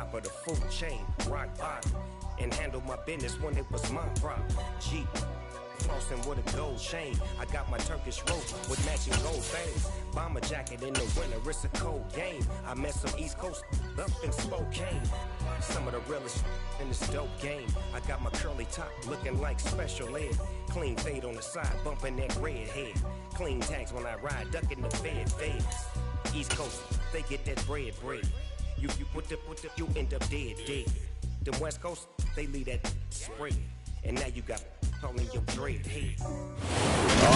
top of the food chain, rock bottom, and handle my business when it was my problem. G, flossing with a gold chain. I got my Turkish rope with matching gold things. Bomber jacket in the winter, it's a cold game. I met some East Coast up in Spokane. Some of the realest in this dope game. I got my curly top looking like special ed. Clean fade on the side, bumping that red head. Clean tags when I ride, ducking the feds. East Coast, they get that bread. You you end up dead. The West Coast, they leave that spread. And now you got calling your dread head.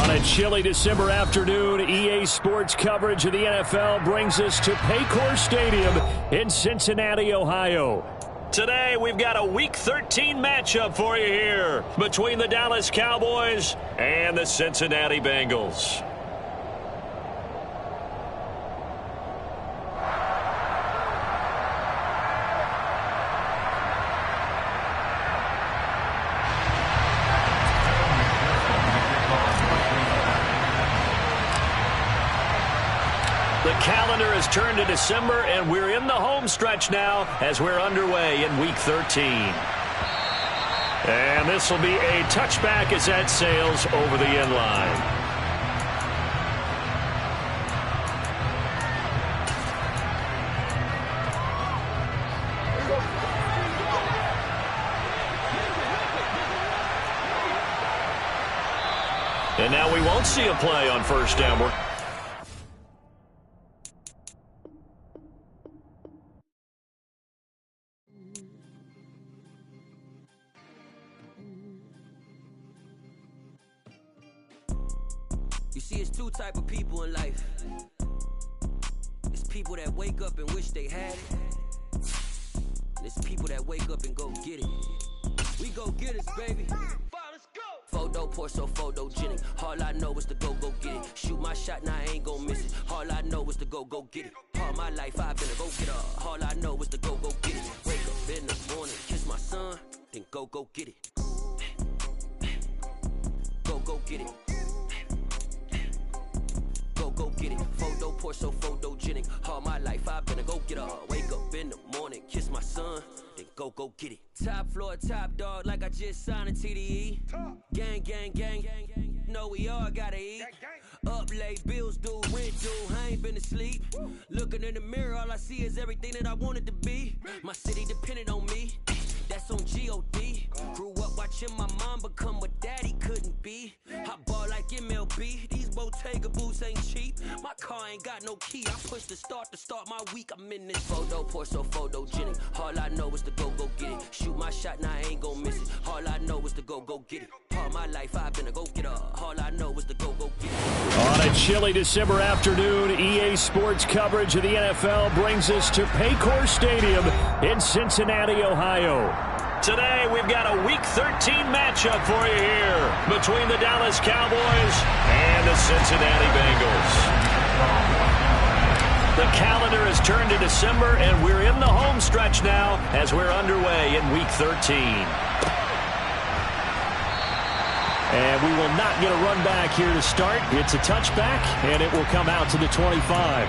On a chilly December afternoon, EA Sports coverage of the NFL brings us to Paycor Stadium in Cincinnati, Ohio. Today, we've got a Week 13 matchup for you here between the Dallas Cowboys and the Cincinnati Bengals. Calendar has turned to December, and we're in the home stretch now as we're underway in Week 13. And this will be a touchback as that sails over the end line. And now we won't see a play on first down. You see, it's two type of people in life. It's people that wake up and wish they had it. And it's people that wake up and go get it. We go get it, baby. Let's go. Photo pour so photogenic. All I know is to go get it. Shoot my shot, now I ain't gon' miss it. All I know is to go get it. All my life I've been a go get it. All I know is to go get it. Wake up in the morning, kiss my son, then go get it. Go get it. Go get it. Photo pour so photogenic. All my life I've been a go get up. Wake up in the morning, kiss my son, then go get it. Top floor, top dog, like I just signed a TDE. Gang. Know we all gotta eat. Up late, bills due, rent due. I ain't been asleep. Looking in the mirror, all I see is everything that I wanted to be. My city depended on me. That's on G.O.D. Grew up watching my mom become what daddy couldn't be. I ball like MLB. These Bottega boots ain't cheap. My car ain't got no key. I push the start to start my week. I'm in this photo pour so photogenic. All I know is to go get it. Shoot my shot, now I ain't gon' miss it. All I know is to go get it. All my life I've been a go getter. All I know is to go get it. On a chilly December afternoon, EA Sports coverage of the NFL brings us to Paycor Stadium in Cincinnati, Ohio. Today, we've got a Week 13 matchup for you here between the Dallas Cowboys and the Cincinnati Bengals. The calendar has turned to December, and we're in the home stretch now as we're underway in Week 13. And we will not get a run back here to start. It's a touchback, and it will come out to the 25.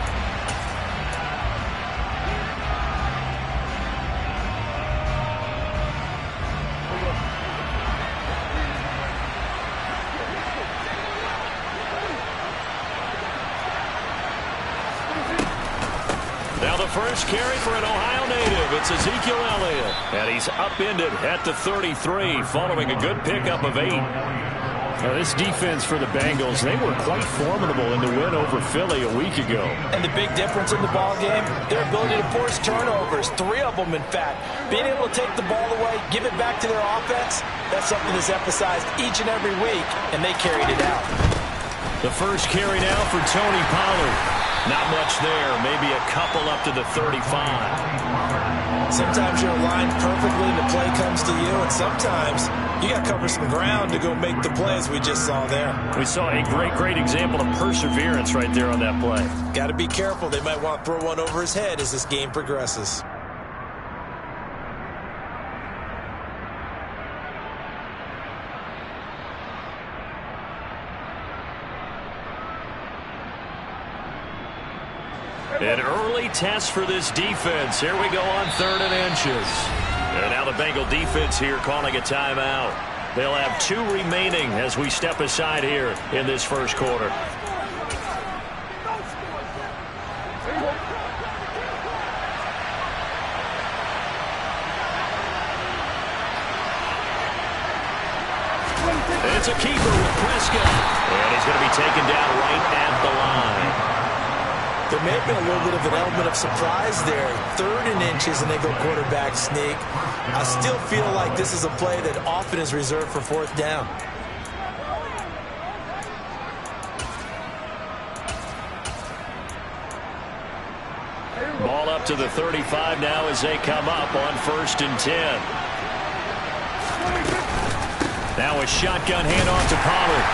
Now the first carry for an Ohio native. It's Ezekiel Elliott. And he's upended at the 33 following a good pickup of 8. Now this defense for the Bengals, they were quite formidable in the win over Philly a week ago. And the big difference in the ball game, their ability to force turnovers, 3 of them in fact. Being able to take the ball away, give it back to their offense, that's something that's emphasized each and every week, and they carried it out. The first carry now for Tony Pollard. Not much there, maybe a couple up to the 35. Sometimes you're aligned perfectly and the play comes to you, and sometimes you got to cover some ground to go make the plays we just saw there. We saw a great example of perseverance right there on that play. Got to be careful. They might want to throw one over his head as this game progresses. An early test for this defense. Here we go on 3rd and inches. And now the Bengal defense here calling a timeout. They'll have 2 remaining as we step aside here in this first quarter. It's a keeper with Prescott. And he's going to be taken down right at the line. There may have been a little bit of an element of surprise there. 3rd and inches, and they go quarterback sneak. I still feel like this is a play that often is reserved for 4th down. Ball up to the 35 now as they come up on 1st and 10. Now a shotgun handoff to Pollard.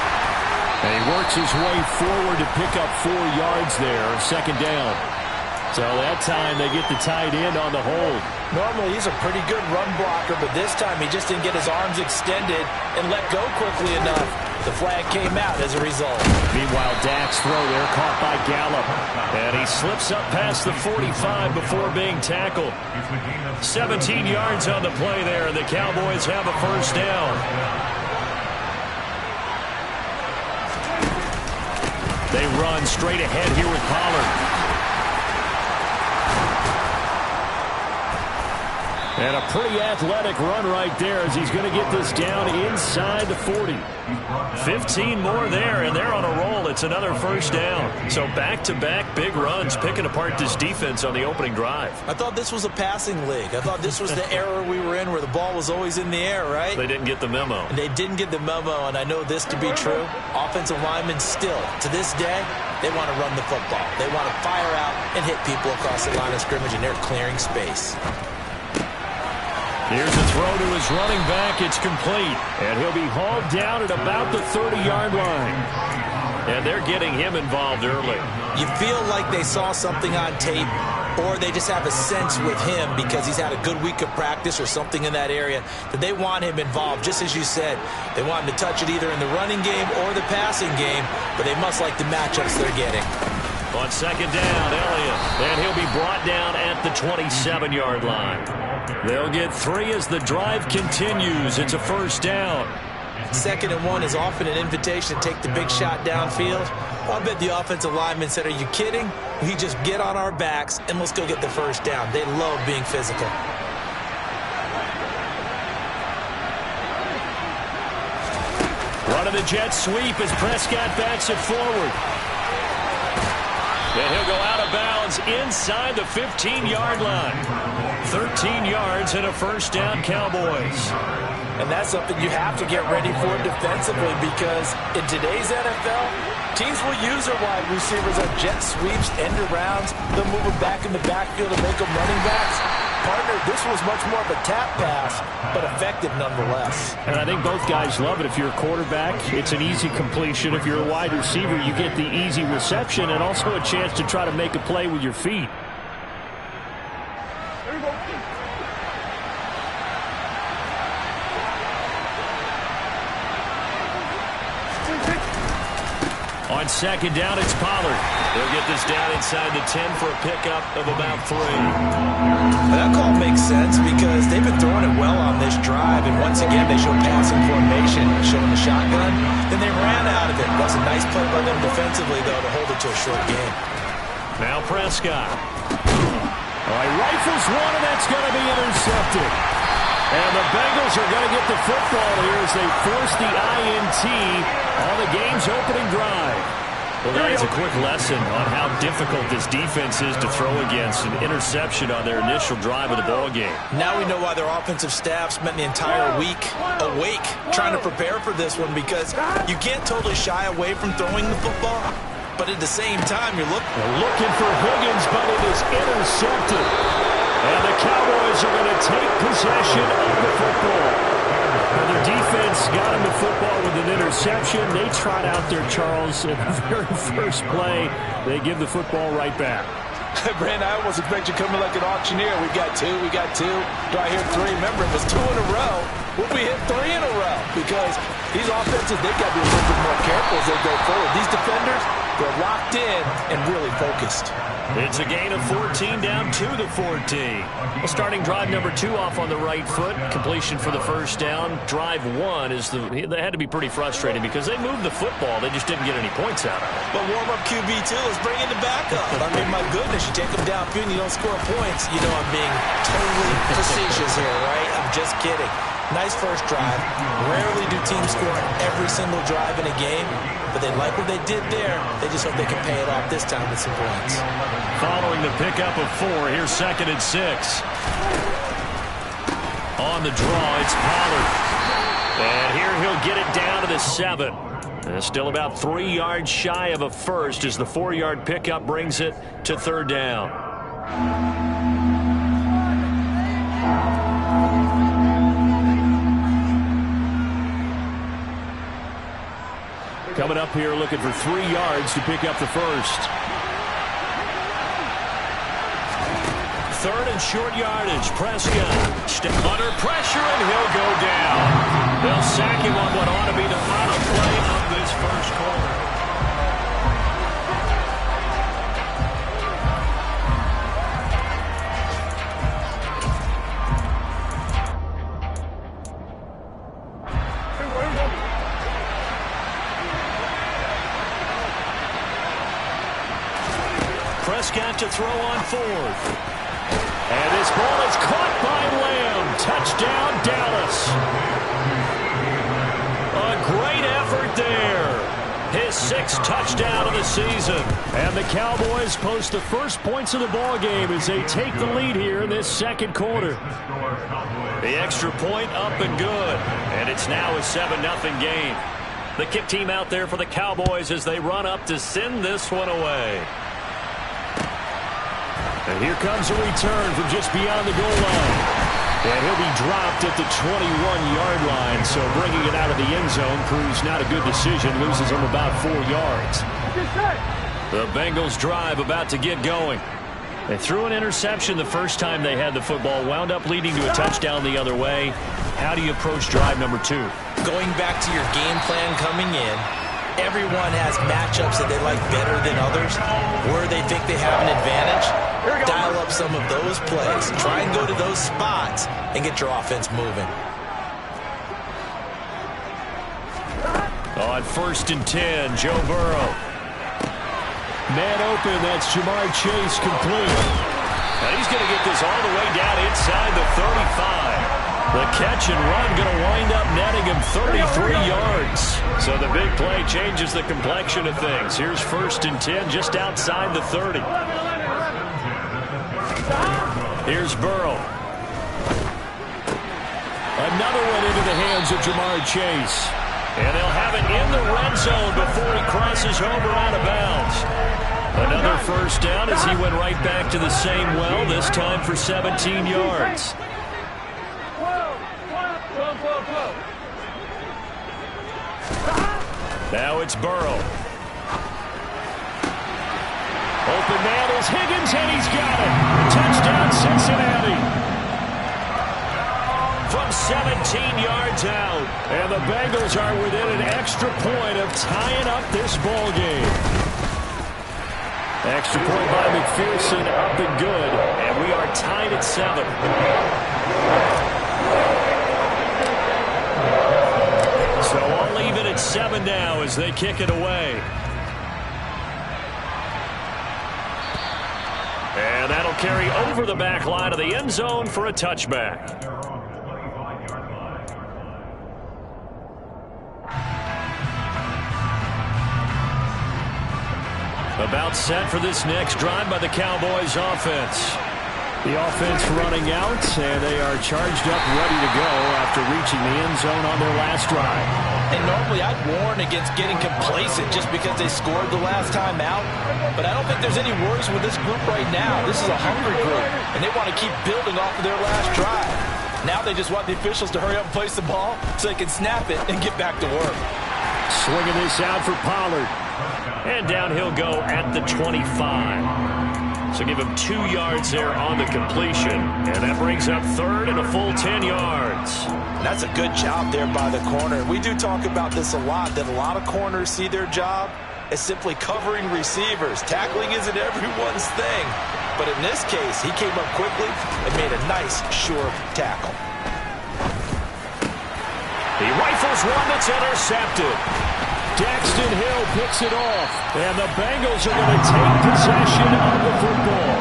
And he works his way forward to pick up 4 yards there, 2nd down. So that time they get the tight end on the hold. Normally he's a pretty good run blocker, but this time he just didn't get his arms extended and let go quickly enough. The flag came out as a result. Meanwhile, Dak's throw there caught by Gallup. And he slips up past the 45 before being tackled. 17 yards on the play there, and the Cowboys have a 1st down. They run straight ahead here with Pollard. And a pretty athletic run right there as he's going to get this down inside the 40. 15 more there, and they're on a roll. It's another 1st down. So back-to-back big runs picking apart this defense on the opening drive. I thought this was a passing league. I thought this was the era we were in where the ball was always in the air, right? They didn't get the memo. And they didn't get the memo, and I know this to be true. Offensive linemen still, to this day, they want to run the football. They want to fire out and hit people across the line of scrimmage, and they're clearing space. Here's a throw to his running back. It's complete. And he'll be hauled down at about the 30-yard line. And they're getting him involved early. You feel like they saw something on tape, or they just have a sense with him because he's had a good week of practice or something in that area that they want him involved. Just as you said, they want him to touch it either in the running game or the passing game, but they must like the matchups they're getting. On 2nd down, Elliott. And he'll be brought down at the 27-yard line. They'll get 3 as the drive continues. It's a 1st down. 2nd and 1 is often an invitation to take the big shot downfield. I bet the offensive lineman said, are you kidding? We just get on our backs and let's go get the 1st down. They love being physical. Running the jet sweep as Prescott backs it forward. And he'll go out of bounds inside the 15-yard line. 13 yards and a 1st down, Cowboys. And that's something you have to get ready for defensively because in today's NFL, teams will use their wide receivers on jet sweeps, end arounds. They'll move them back in the backfield and make them running backs. Partner, this was much more of a tap pass, but effective nonetheless. And I think both guys love it. If you're a quarterback, it's an easy completion. If you're a wide receiver, you get the easy reception and also a chance to try to make a play with your feet. On 2nd down, it's Pollard. They'll get this down inside the 10 for a pickup of about 3. That call makes sense because they've been throwing it well on this drive, and once again they show passing formation, showing the shotgun. Then they ran out of it. That's a nice play by them defensively, though, to hold it to a short game. Now Prescott. He rifles one, and that's going to be intercepted. And the Bengals are going to get the football here as they force the INT on the game's opening drive. Well, that is a quick lesson on how difficult this defense is to throw against. An interception on their initial drive of the ballgame. Now we know why their offensive staff spent the entire week awake trying to prepare for this one, because you can't totally shy away from throwing the football, but at the same time you're looking for Higgins, but it is intercepted. And the Cowboys are going to take possession of the football. And their defense got him the football with an interception. They trot out there, Charles, in the very first play. They give the football right back. Brandon, I almost expect you coming like an auctioneer. We got 2, we got 2. Do I hear 3? Remember, if it's 2 in a row, we'll be hit 3 in a row. Because these offenses, they've got to be a little bit more careful as they go forward. These defenders, They're locked in and really focused. It's a gain of 14 down to the 14. Well, starting drive number 2 off on the right foot. Completion for the first down. Drive 1 is they had to be pretty frustrating because they moved the football. They just didn't get any points out of it. But warm-up QB2 is bringing the backup. I mean, my goodness, you take them downfield and you don't score points. You know I'm being totally facetious here, right? I'm just kidding. Nice first drive. Rarely do teams score on every single drive in a game, but they like what they did there. They just hope they can pay it off this time with some points. Following the pickup of 4, here's 2nd and 6. On the draw, it's Pollard. And here he'll get it down to the 7. Still about 3 yards shy of a first as the 4-yard pickup brings it to 3rd down. Coming up here looking for 3 yards to pick up the first. 3rd and short yardage. Prescott under pressure and he'll go down. They'll sack him on what ought to be the final play of this first quarter. Prescott to throw on 4th. And this ball is caught by Lamb. Touchdown, Dallas. A great effort there. His 6th touchdown of the season. And the Cowboys post the first points of the ball game as they take the lead here in this second quarter. The extra point up and good. And it's now a 7-0 game. The kick team out there for the Cowboys as they run up to send this one away. And here comes a return from just beyond the goal line. And he'll be dropped at the 21-yard line. So bringing it out of the end zone proves not a good decision. Loses him about 4 yards. The Bengals drive about to get going. They threw an interception the first time they had the football. Wound up leading to a touchdown the other way. How do you approach drive number 2? Going back to your game plan coming in, everyone has matchups that they like better than others, where they think they have an advantage. Dial up some of those plays. Try and go to those spots and get your offense moving. On 1st and 10, Joe Burrow. Man open, that's Jamar Chase complete. And he's going to get this all the way down inside the 35. The catch and run going to wind up netting him 33 yards. So the big play changes the complexion of things. Here's 1st and 10 just outside the 30. Here's Burrow. Another one into the hands of Jamar Chase. And they'll have it in the red zone before he crosses over out of bounds. Another first down as he went right back to the same well, this time for 17 yards. Now it's Burrow. Open man is Higgins, and he's got it. Touchdown, Cincinnati. From 17 yards out. And the Bengals are within an extra point of tying up this ball game. Extra point by McPherson, up and good. And we are tied at 7. So I'll leave it at 7 now as they kick it away. And that'll carry over the back line of the end zone for a touchback. About set for this next drive by the Cowboys offense. The offense running out, and they are charged up, ready to go after reaching the end zone on their last drive. And normally I'd warn against getting complacent just because they scored the last time out. But I don't think there's any worries with this group right now. This is a hungry group, and they want to keep building off of their last drive. Now they just want the officials to hurry up and place the ball so they can snap it and get back to work. Swinging this out for Pollard. And down he'll go at the 25. So give him 2 yards there on the completion. And that brings up 3rd and a full 10 yards. That's a good job there by the corner. We do talk about this a lot, that a lot of corners see their job as simply covering receivers. Tackling isn't everyone's thing. But in this case, he came up quickly and made a nice, sure tackle. He rifles one that's intercepted. Daxton Hill picks it off. And the Bengals are going to take possession of the football.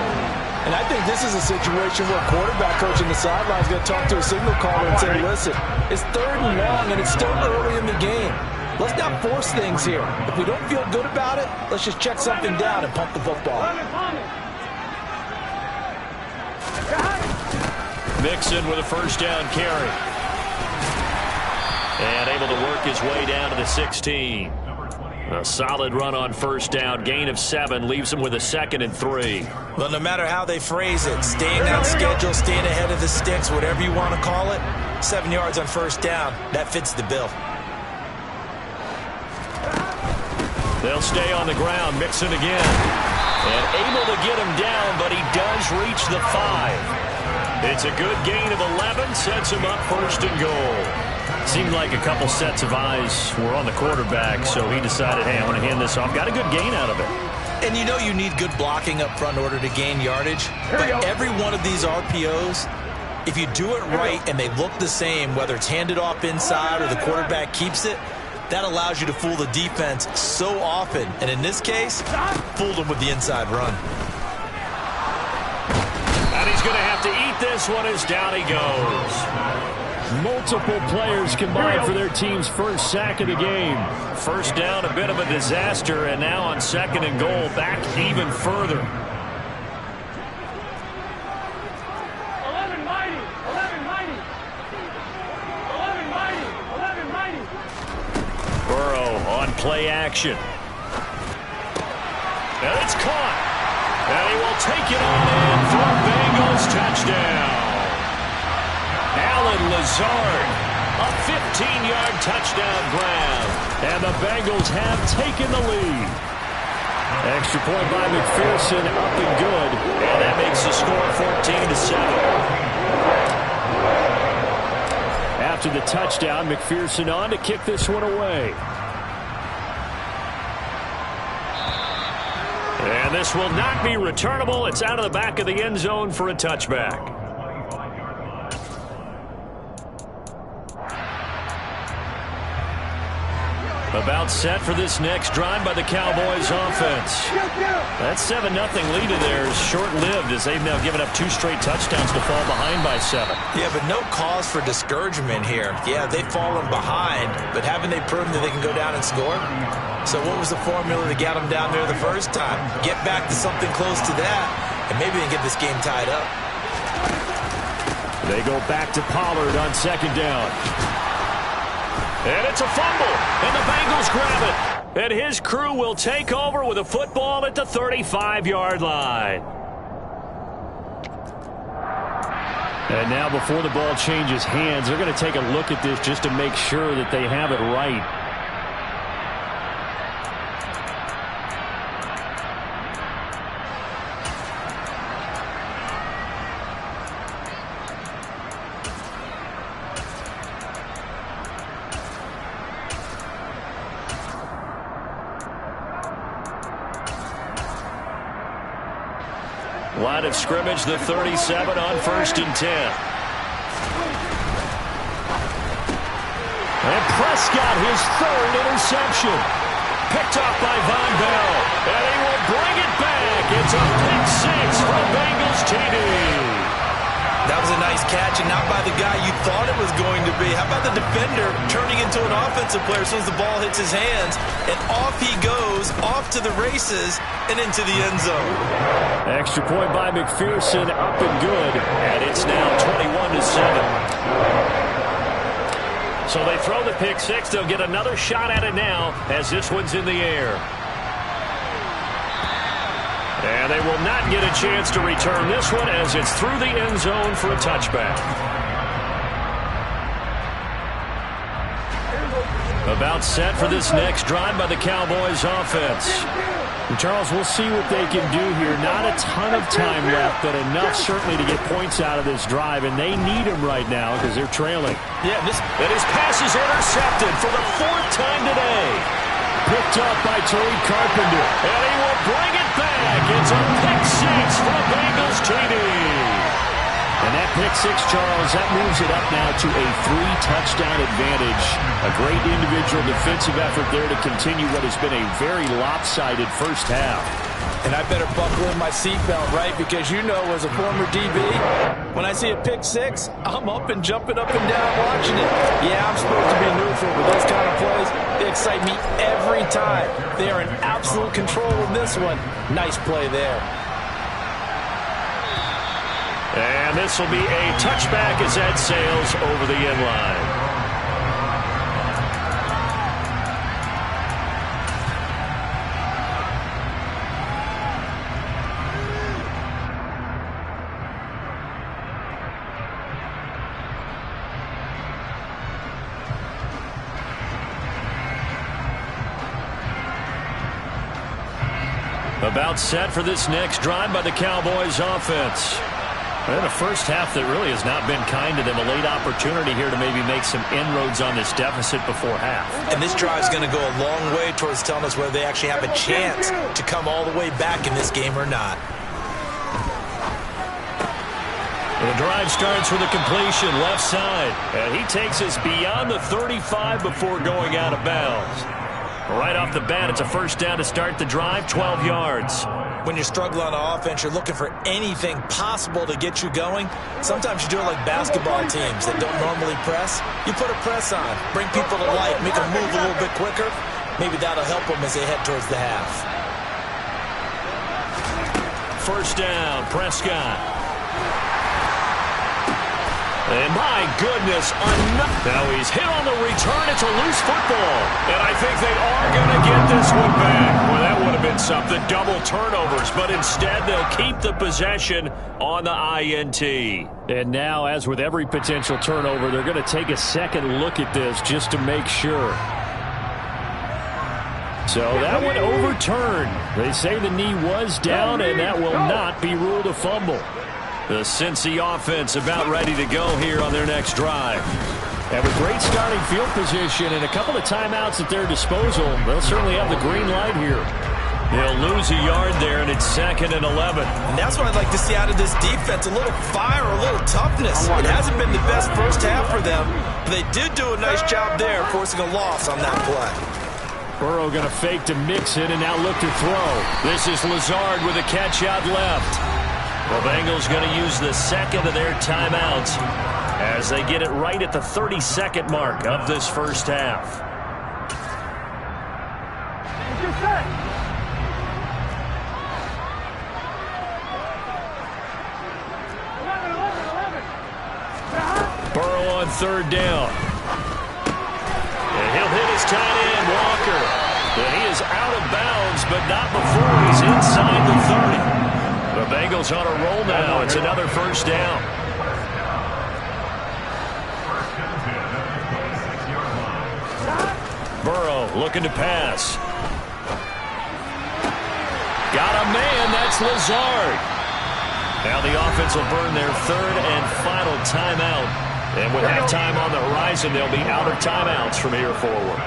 And I think this is a situation where quarterback coach on the sideline is going to talk to a signal caller and say, listen, it's 3rd and long and it's still early in the game. Let's not force things here. If we don't feel good about it, let's just check something down and pump the football. Mixon with a first down carry. And able to work his way down to the 16. A solid run on first down. Gain of 7 leaves him with a 2nd and 3. Well, no matter how they phrase it, staying on schedule, staying ahead of the sticks, whatever you want to call it, 7 yards on first down, that fits the bill. They'll stay on the ground. Mixon again. And able to get him down, but he does reach the 5. It's a good gain of 11. Sets him up 1st and goal. Seemed like a couple sets of eyes were on the quarterback, so he decided, hey, I'm going to hand this off. Got a good gain out of it. And you know you need good blocking up front in order to gain yardage. But every one of these RPOs, if you do it right and they look the same, whether it's handed off inside or the quarterback keeps it, that allows you to fool the defense so often. And in this case, fooled them with the inside run. And he's going to have to eat this one as down he goes. Multiple players combined for their team's first sack of the game. First down, a bit of a disaster, and now on 2nd and goal, back even further. 11 mighty. Burrow on play action. And it's caught. And he will take it on in for a Bengals touchdown. Allen Lazard, a 15-yard touchdown grab. And the Bengals have taken the lead. Extra point by McPherson, up and good. And that makes the score 14-7. After the touchdown, McPherson on to kick this one away. And this will not be returnable. It's out of the back of the end zone for a touchback. About set for this next drive by the Cowboys offense. That 7-0 lead of theirs short-lived as they've now given up 2 straight touchdowns to fall behind by 7. Yeah, but no cause for discouragement here. Yeah, they've fallen behind, but haven't they proven that they can go down and score? So what was the formula to get them down there the first time? Get back to something close to that, and maybe they can get this game tied up. They go back to Pollard on 2nd down. And it's a fumble, and the Bengals grab it. And his crew will take over with a football at the 35-yard line. And now before the ball changes hands, they're going to take a look at this just to make sure that they have it right. Line of scrimmage, the 37 on 1st and 10. And Prescott, his 3rd interception. Picked off by Von Bell. And he will bring it back. It's a pick 6 from Bengals TD. That was a nice catch, and not by the guy you thought it was going to be. How about the defender turning into an offensive player as soon as the ball hits his hands, and off he goes, off to the races, and into the end zone. Extra point by McPherson, up and good, and it's now 21-7. So they throw the pick 6. They'll get another shot at it now as this one's in the air. And they will not get a chance to return this one as it's through the end zone for a touchback. About set for this next drive by the Cowboys offense. And Charles, we'll see what they can do here. Not a ton of time left, but enough certainly to get points out of this drive, and they need them right now because they're trailing. Yeah, and his pass is intercepted for the 4th time today. picked up by Tariq Carpenter. And he will bring it back. It's a pick six for the Bengals TD. And that pick six, Charles, that moves it up now to a 3-touchdown advantage. A great individual defensive effort there to continue what has been a very lopsided first half. And I better buckle in my seatbelt, right? Because you know, as a former DB, when I see a pick six, I'm up and jumping up and down watching it. Yeah, I'm supposed to be neutral, but those kind of plays, they excite me every time. They are in absolute control in this one. Nice play there. And this will be a touchback as that sails over the end line. About set for this next drive by the Cowboys offense. And a first half that really has not been kind to them. A late opportunity here to maybe make some inroads on this deficit before half. And this drive is going to go a long way towards telling us whether they actually have a chance to come all the way back in this game or not. The drive starts with a completion left side. And he takes us beyond the 35 before going out of bounds. Right off the bat, it's a first down to start the drive, 12 yards. When you're struggling on offense, you're looking for anything possible to get you going. Sometimes you do it like basketball teams that don't normally press. You put a press on, bring people to life, make them move a little bit quicker. Maybe that'll help them as they head towards the half. First down, Prescott. And my goodness, now he's hit on the return. It's a loose football. And I think they are going to get this one back. Well, that would have been something. Double turnovers. But instead, they'll keep the possession on the INT. And now, as with every potential turnover, they're going to take a second look at this just to make sure. So that one overturned. They say the knee was down, and that will not be ruled a fumble. The Cincy offense about ready to go here on their next drive. Have a great starting field position and a couple of timeouts at their disposal. They'll certainly have the green light here. They'll lose a yard there, and it's 2nd and 11. And that's what I'd like to see out of this defense, a little fire, a little toughness. It hasn't been the best first half for them, but they did do a nice job there, forcing a loss on that play. Burrow going to fake to Mixon and now look to throw. This is Lazard with a catch out left. The Bengals going to use the second of their timeouts as they get it right at the 30-second mark of this first half. Burrow on third down. And he'll hit his tight end, Walker. And he is out of bounds, but not before he's inside the 30. The Bengals on a roll now. It's another first down. Burrow looking to pass. Got a man. That's Lazard. Now the offense will burn their third and final timeout. And with halftime on the horizon, they'll be out of timeouts from here forward.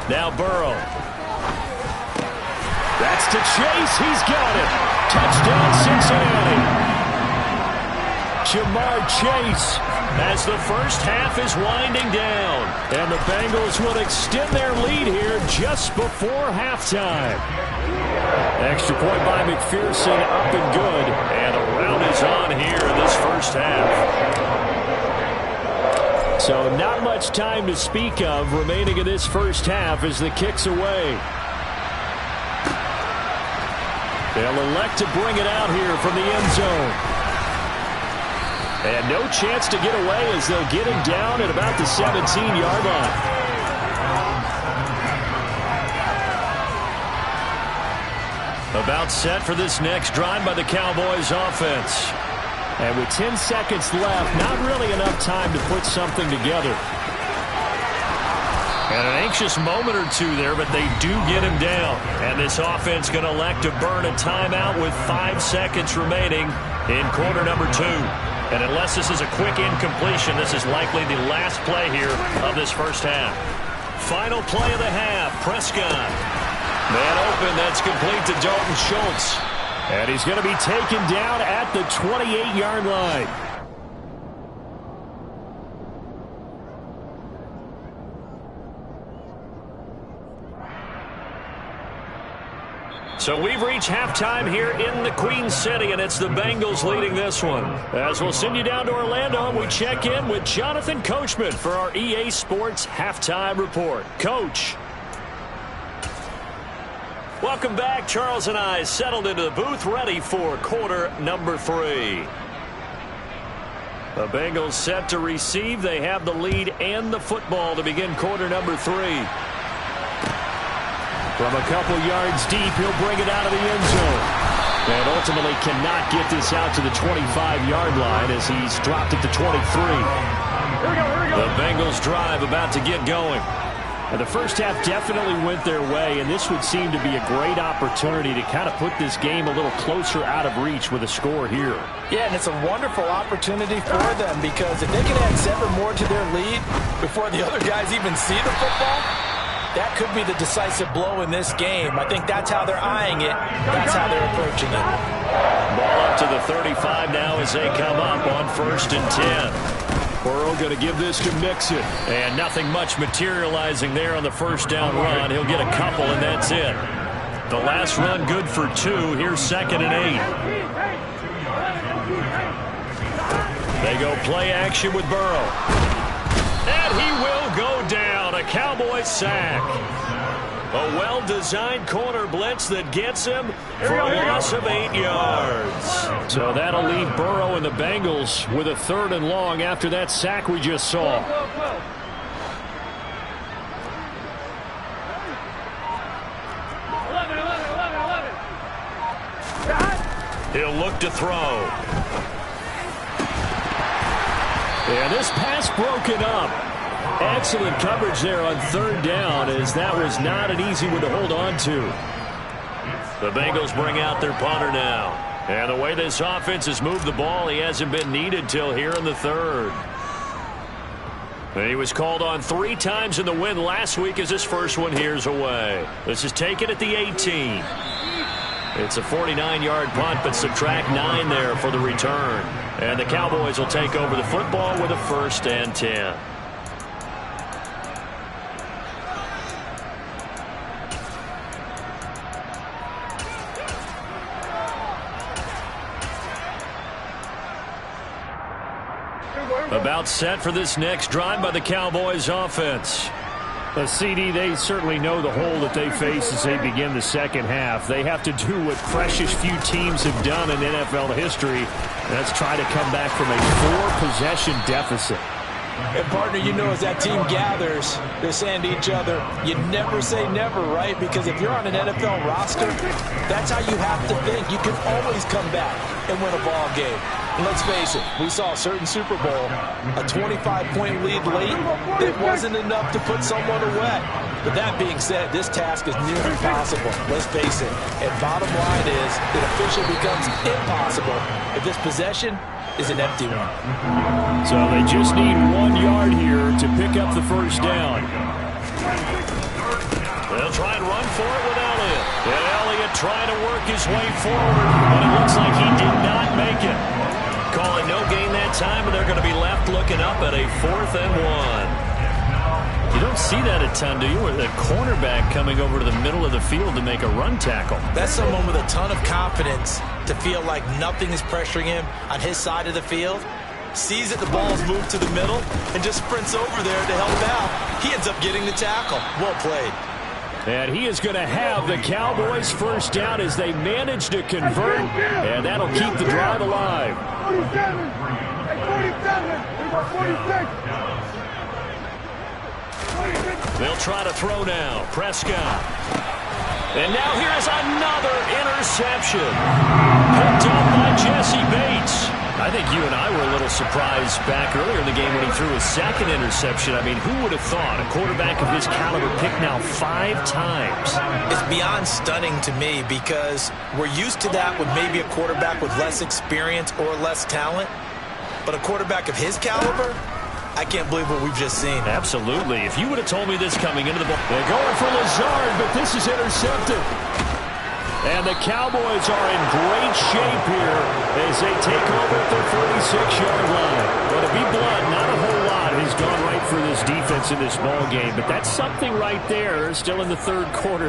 Now Burrow. That's to Chase. He's got it. Touchdown, Cincinnati. Jamar Chase as the first half is winding down. And the Bengals will extend their lead here just before halftime. Extra point by McPherson, up and good. And a round is on here in this first half. So not much time to speak of remaining in this first half as the kick's away. They'll elect to bring it out here from the end zone. And no chance to get away as they'll get him down at about the 17-yard line. About set for this next drive by the Cowboys offense. And with 10 seconds left, not really enough time to put something together. And an anxious moment or two there, but they do get him down. And this offense going to elect to burn a timeout with 5 seconds remaining in quarter number 2. And unless this is a quick incompletion, this is likely the last play here of this first half. Final play of the half, Prescott. Man open, that's complete to Dalton Schultz. And he's going to be taken down at the 28-yard line. So we've reached halftime here in the Queen City, and it's the Bengals leading this one. As we'll send you down to Orlando, we check in with Jonathan Coachman for our EA Sports Halftime Report. Coach. Welcome back. Charles and I settled into the booth, ready for quarter number 3. The Bengals set to receive. They have the lead and the football to begin quarter number 3. From a couple yards deep, he'll bring it out of the end zone. And ultimately cannot get this out to the 25-yard line as he's dropped at the 23. The Bengals drive about to get going. And the first half definitely went their way, and this would seem to be a great opportunity to kind of put this game a little closer out of reach with a score here. Yeah, and it's a wonderful opportunity for them because if they can add 7 more to their lead before the other guys even see the football, that could be the decisive blow in this game. I think that's how they're eyeing it. That's how they're approaching it. Ball up to the 35 now as they come up on 1st and 10. Burrow going to give this to Mixon. And nothing much materializing there on the first down run. He'll get a couple, and that's it. The last run good for 2. Here's 2nd and 8. They go play action with Burrow. And he will go down. A Cowboy sack. A well-designed corner blitz that gets him for a loss of 8 yards. So that'll leave Burrow and the Bengals with a 3rd and long after that sack we just saw. He'll look to throw. And this pass broken up. Excellent coverage there on 3rd down, as that was not an easy one to hold on to. The Bengals bring out their punter now. And the way this offense has moved the ball, he hasn't been needed till here in the 3rd. And he was called on 3 times in the win last week as his first one here's away. This is taken at the 18. It's a 49-yard punt, but subtract 9 there for the return. And the Cowboys will take over the football with a 1st and 10. About set for this next drive by the Cowboys offense. A CD, they certainly know the hole that they face as they begin the second half. They have to do what precious few teams have done in NFL history. That's try to come back from a 4-possession deficit. And, partner, you know, as that team gathers, they're saying to each other, you never say never, right? Because if you're on an NFL roster, that's how you have to think. You can always come back and win a ball game. And let's face it, we saw a certain Super Bowl, a 25-point lead late that wasn't enough to put someone away. But that being said, this task is near impossible. Let's face it. And bottom line is, it officially becomes impossible if this possession is an empty one. So they just need 1 yard here to pick up the first down. They'll try and run for it with Elliott. And Elliott trying to work his way forward, but it looks like he did not make it. Calling no gain that time, and they're going to be left looking up at a 4th and 1. You don't see that a ton, do you? With a cornerback coming over to the middle of the field to make a run tackle. That's someone with a ton of confidence to feel like nothing is pressuring him on his side of the field. Sees that the ball's moved to the middle and just sprints over there to help out. He ends up getting the tackle. Well played. And he is going to have the Cowboys first down as they manage to convert, and that'll keep the drive alive. 47, 46. They'll try to throw now. Prescott. And now here's another interception. Picked up by Jesse Bates. I think you and I were a little surprised back earlier in the game when he threw his 2nd interception. I mean, who would have thought a quarterback of his caliber picked now 5 times? It's beyond stunning to me because we're used to that with maybe a quarterback with less experience or less talent. But a quarterback of his caliber, I can't believe what we've just seen. Absolutely. If you would have told me this coming into the ball. They're going for Lazard, but this is intercepted. And the Cowboys are in great shape here as they take over at their 46-yard line. But to be blunt, not a whole lot has gone right for this defense in this ball game. But that's something right there. Still in the third quarter.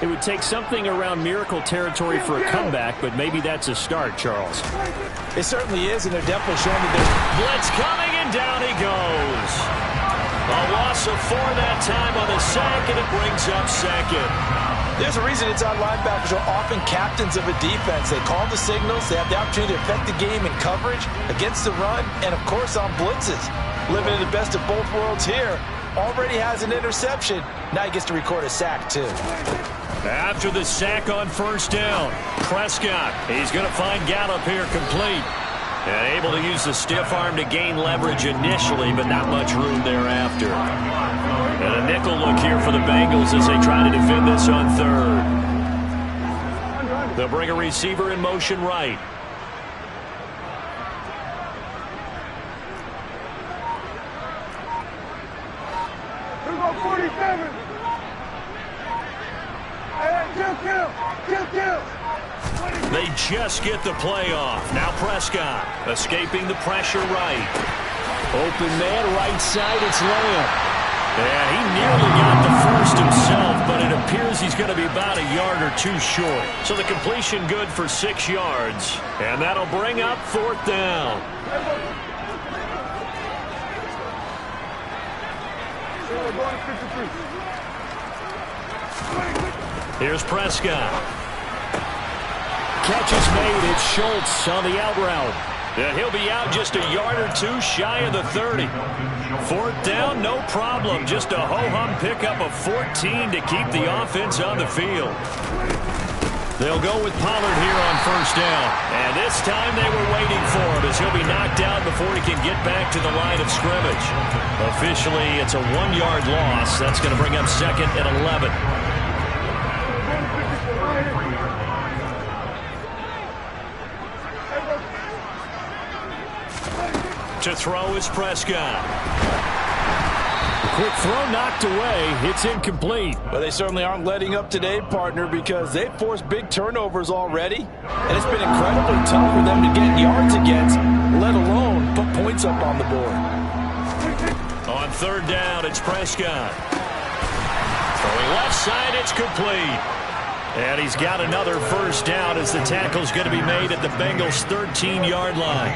It would take something around miracle territory for a comeback, but maybe that's a start, Charles. It certainly is, and they're definitely showing that there's blitz coming, and down he goes. A loss of 4 that time on the sack, and it brings up second. There's a reason inside linebackers are often captains of a defense. They call the signals. They have the opportunity to affect the game in coverage, against the run, and, of course, on blitzes. Living in the best of both worlds here. Already has an interception. Now he gets to record a sack, too. After the sack on first down, Prescott, he's going to find Gallup here complete. And able to use the stiff arm to gain leverage initially, but not much room thereafter. And a nickel look here for the Bengals as they try to defend this on third. They'll bring a receiver in motion right. Here we go, 47. Hey, kill. They just get the play off. Now Prescott escaping the pressure right. Open man right side, it's Lamb. And he nearly got the first himself, but it appears he's going to be about a yard or two short. So the completion good for 6 yards. And that'll bring up fourth down. Here's Prescott. Catch is made. It's Schultz on the out route. And he'll be out just a yard or two shy of the 30. Fourth down, no problem. Just a ho-hum pickup of 14 to keep the offense on the field. They'll go with Pollard here on first down. And this time they were waiting for him as he'll be knocked out before he can get back to the line of scrimmage. Officially, it's a 1-yard loss. That's going to bring up second and 11. To throw is Prescott. Quick throw knocked away. It's incomplete. But they certainly aren't letting up today, partner, because they've forced big turnovers already. And it's been incredibly tough for them to get yards against, let alone put points up on the board. On third down, it's Prescott. Throwing left side, it's complete. And he's got another first down as the tackle's going to be made at the Bengals' 13-yard line.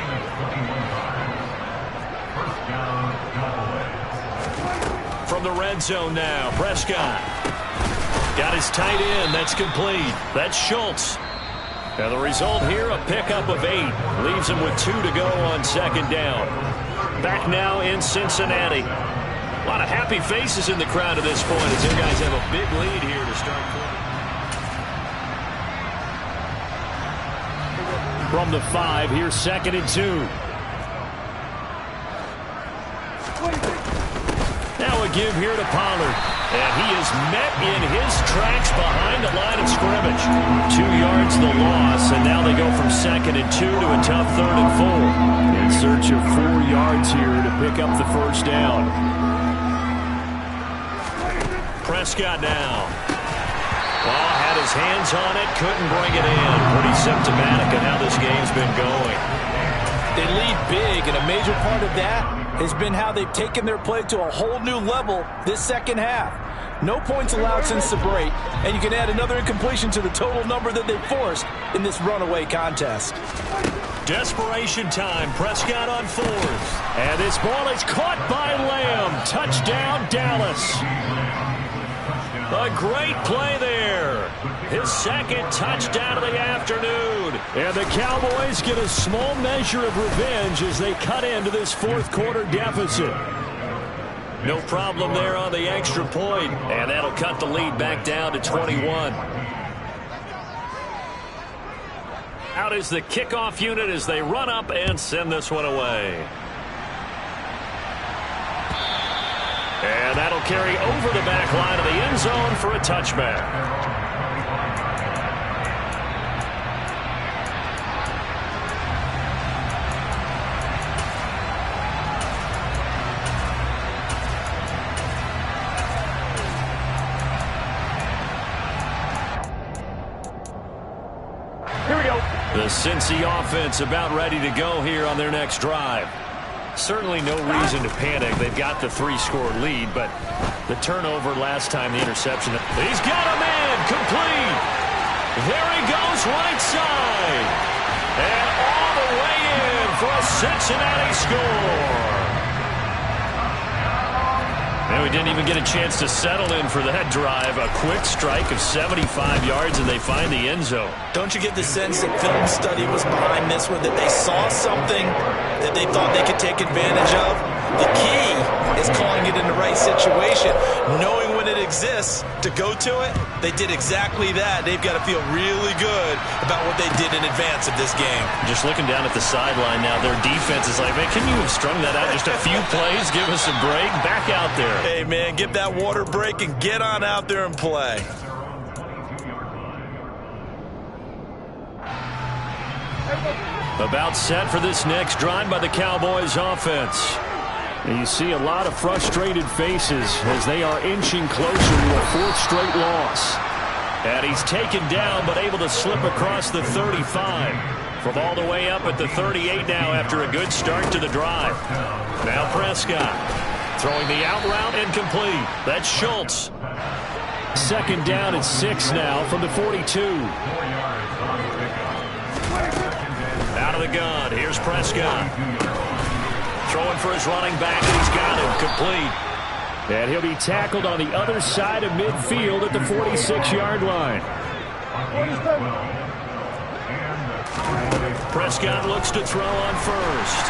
From the red zone now, Prescott. Got his tight end. That's complete. That's Schultz. And the result here, a pickup of 8. Leaves him with 2 to go on second down. Back now in Cincinnati. A lot of happy faces in the crowd at this point as their guys have a big lead here to start playing. From the 5, here's second and 2. Now a give here to Pollard. And he is met in his tracks behind the line of scrimmage. 2 yards the loss, and now they go from second and 2 to a tough third and 4. In search of 4 yards here to pick up the first down. Prescott now. Ball had his hands on it, couldn't bring it in. Pretty symptomatic of how this game's been going. They lead big, and a major part of that has been how they've taken their play to a whole new level this second half. No points allowed since the break, and you can add another incompletion to the total number that they forced in this runaway contest. Desperation time. Prescott on 4th. And this ball is caught by Lamb. Touchdown, Dallas. A great play there. His second touchdown of the afternoon. And the Cowboys get a small measure of revenge as they cut into this fourth quarter deficit. No problem there on the extra point. And that'll cut the lead back down to 21. Out is the kickoff unit as they run up and send this one away. And that'll carry over the back line of the end zone for a touchback. The Cincy offense about ready to go here on their next drive. Certainly no reason to panic. They've got the 3-score lead, but the turnover last time, the interception. He's got a man complete. There he goes right side. And all the way in for a Cincinnati score. And we didn't even get a chance to settle in for that drive. A quick strike of 75 yards, and they find the end zone. Don't you get the sense that film study was behind this one, that they saw something that they thought they could take advantage of? The key is calling it in the right situation, knowing when it exists to go to it. They did exactly that. They've got to feel really good about what they did in advance of this game. Just looking down at the sideline now, their defense is like, man, can you have strung that out just a few plays? Give us a break. Back out there. Hey, man, give that water break and get on out there and play. About set for this next drive by the Cowboys offense. And you see a lot of frustrated faces as they are inching closer to a 4th straight loss. And he's taken down but able to slip across the 35. From all the way up at the 38 now after a good start to the drive. Now Prescott throwing the out route incomplete. That's Schultz. 2nd down and 6 now from the 42. Out of the gun. Here's Prescott. Throwing for his running back, and he's got him complete. And he'll be tackled on the other side of midfield at the 46-yard line. Prescott looks to throw on first.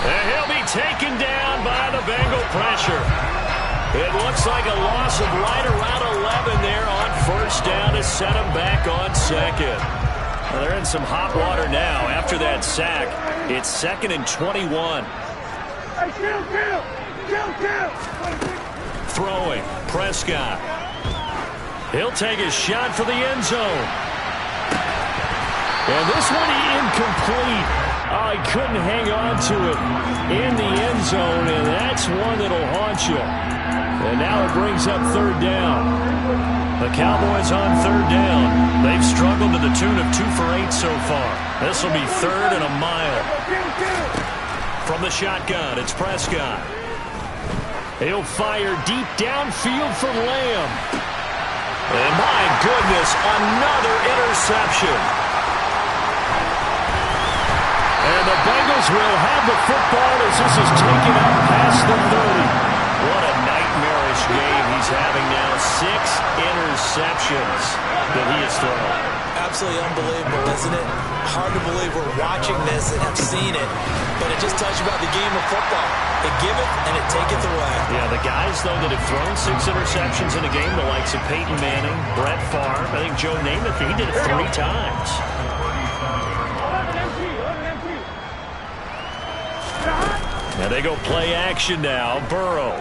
And he'll be taken down by the Bengal pressure. It looks like a loss of right around 11 there on 1st down to set him back on 2nd. Well, they're in some hot water now after that sack. It's 2nd and 21. Throwing, Prescott. He'll take a shot for the end zone. And this one incomplete. Oh, he couldn't hang on to it in the end zone, and that's one that'll haunt you. And now it brings up 3rd down. The Cowboys on 3rd down. They've struggled to the tune of 2 for 8 so far. This will be 3rd and a mile. From the shotgun, it's Prescott. He'll fire deep downfield for Lamb. And my goodness, another interception. And the Bengals will have the football as this is taken up past the 30. What a nightmarish game he's having now. 6 interceptions that he has thrown. Absolutely unbelievable, isn't it? Hard to believe we're watching this and have seen it, but it just tells you about the game of football. It giveth and it taketh away. Yeah, the guys, though, that have thrown 6 interceptions in a game, the likes of Peyton Manning, Brett Favre, I think Joe Namath, he did it 3 times. Now they go play action now. Burrow.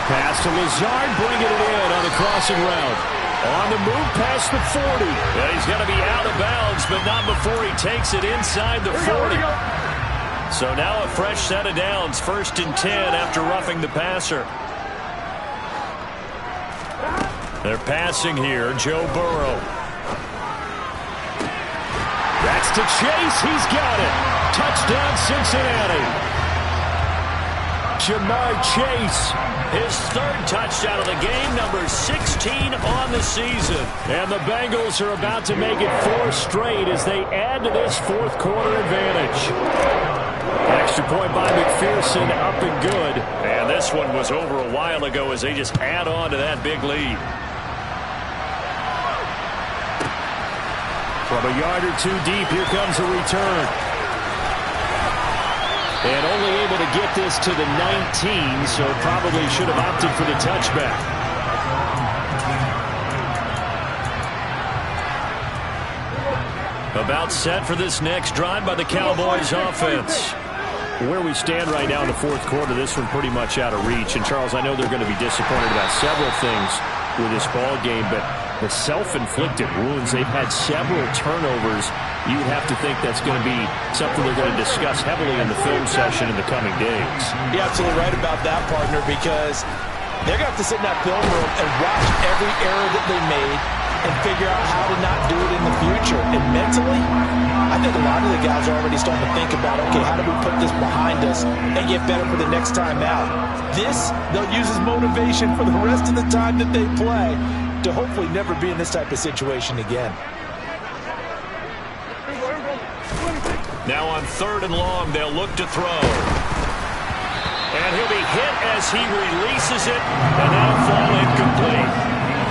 Pass to Lazard, bringing it in on the crossing route. On the move past the 40. Yeah, he's going to be out of bounds, but not before he takes it inside the 40. So now a fresh set of downs. 1st and 10 after roughing the passer. They're passing here. Joe Burrow. That's to Chase. He's got it. Touchdown, Cincinnati. Ja'Marr Chase, his 3rd touchdown of the game, number 16 on the season. And the Bengals are about to make it 4 straight as they add to this 4th quarter advantage. Extra point by McPherson, up and good. And this one was over a while ago as they just add on to that big lead. From a yard or 2 deep, here comes a return. And only able to get this to the 19, so probably should have opted for the touchback. About set for this next drive by the Cowboys offense. Where we stand right now in the 4th quarter, this one pretty much out of reach. And, Charles, I know they're going to be disappointed about several things with this ball game, but the self-inflicted wounds, they've had several turnovers. You would have to think that's going to be something they're going to discuss heavily in the film session in the coming days. You're absolutely right about that, partner, because they're going to have to sit in that film room and watch every error that they made, and figure out how to not do it in the future. And mentally, I think a lot of the guys are already starting to think about, okay, how do we put this behind us and get better for the next time out? This, they'll use as motivation for the rest of the time that they play to hopefully never be in this type of situation again. Now on 3rd and long, they'll look to throw. And he'll be hit as he releases it, and that'll fall incomplete.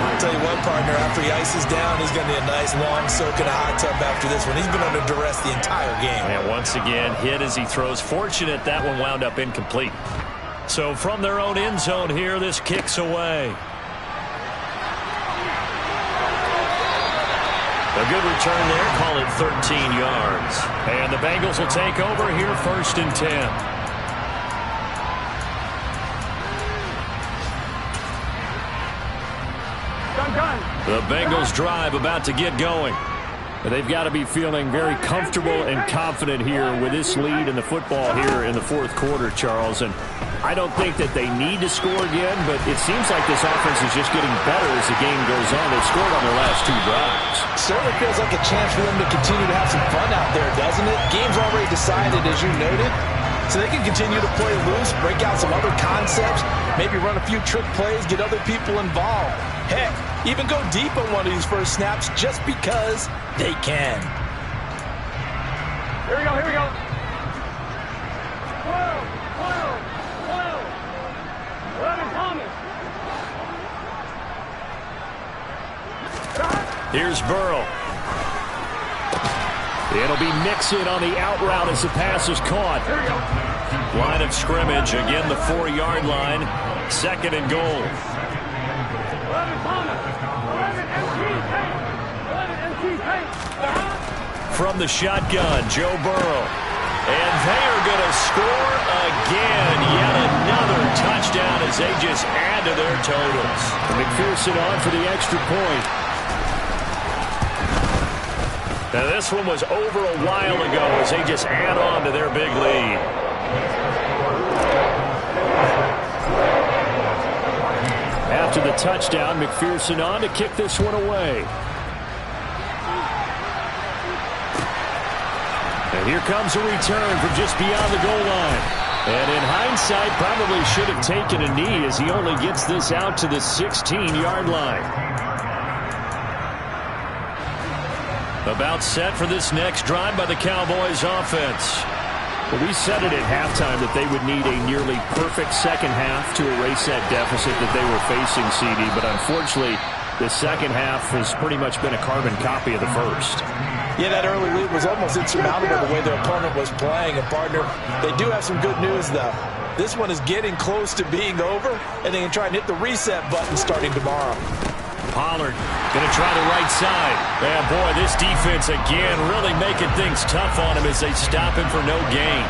I'll tell you what, partner, after he ices down, he's going to be a nice long soak in a hot tub after this one. He's been under duress the entire game. And once again, hit as he throws. Fortunate that one wound up incomplete. So from their own end zone here, this kicks away. A good return there, call it 13 yards. And the Bengals will take over here 1st and 10. The Bengals drive about to get going. They've got to be feeling very comfortable and confident here with this lead in the football here in the 4th quarter, Charles. And I don't think that they need to score again, but it seems like this offense is just getting better as the game goes on. They've scored on their last 2 drives. Certainly feels like a chance for them to continue to have some fun out there, doesn't it? Game's already decided, as you noted, so they can continue to play loose, break out some other concepts, maybe run a few trick plays, get other people involved. Heck, even go deep on one of these first snaps just because they can. Here we go, here we go. 11 Thomas. Here's Burrow. It'll be Mixon on the out route as the pass is caught. Line of scrimmage, again the 4-yard line. 2nd and goal. 11 Thomas. 11 MT Tank. From the shotgun, Joe Burrow. And they are going to score again. Yet another touchdown as they just add to their totals. McPherson on for the extra point. Now this one was over a while ago as they just add on to their big lead. After the touchdown, McPherson on to kick this one away. And here comes a return from just beyond the goal line. And in hindsight, probably should have taken a knee as he only gets this out to the 16-yard line. About set for this next drive by the Cowboys offense. Well, we said it at halftime that they would need a nearly perfect second half to erase that deficit that they were facing, CD. But unfortunately, the second half has pretty much been a carbon copy of the first. Yeah, that early lead was almost insurmountable the way their opponent was playing. And, partner, they do have some good news, though. This one is getting close to being over, and they can try and hit the reset button starting tomorrow. Pollard going to try the right side. And, boy, this defense, again, really making things tough on him as they stop him for no gain.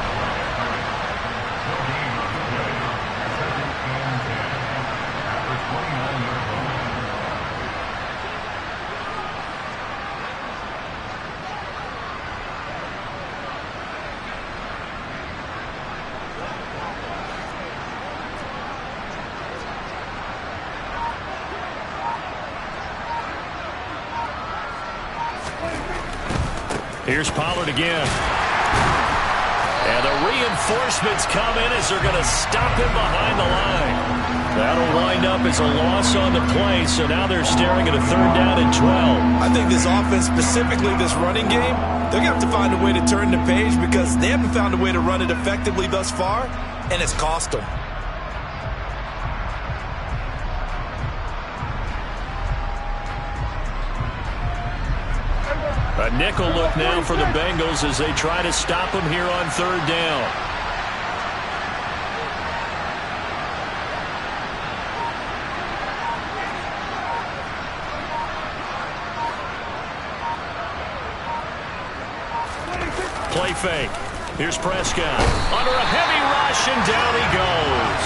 Here's Pollard again. And the reinforcements come in as they're going to stop him behind the line. That'll wind up as a loss on the play, so now they're staring at a 3rd down and 12. I think this offense, specifically this running game, they're going to have to find a way to turn the page because they haven't found a way to run it effectively thus far, and it's cost them. A nickel look now for the Bengals as they try to stop him here on 3rd down. Play fake. Here's Prescott. Under a heavy rush, and down he goes.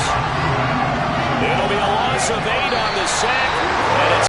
It'll be a loss of 8 on the sack, and it's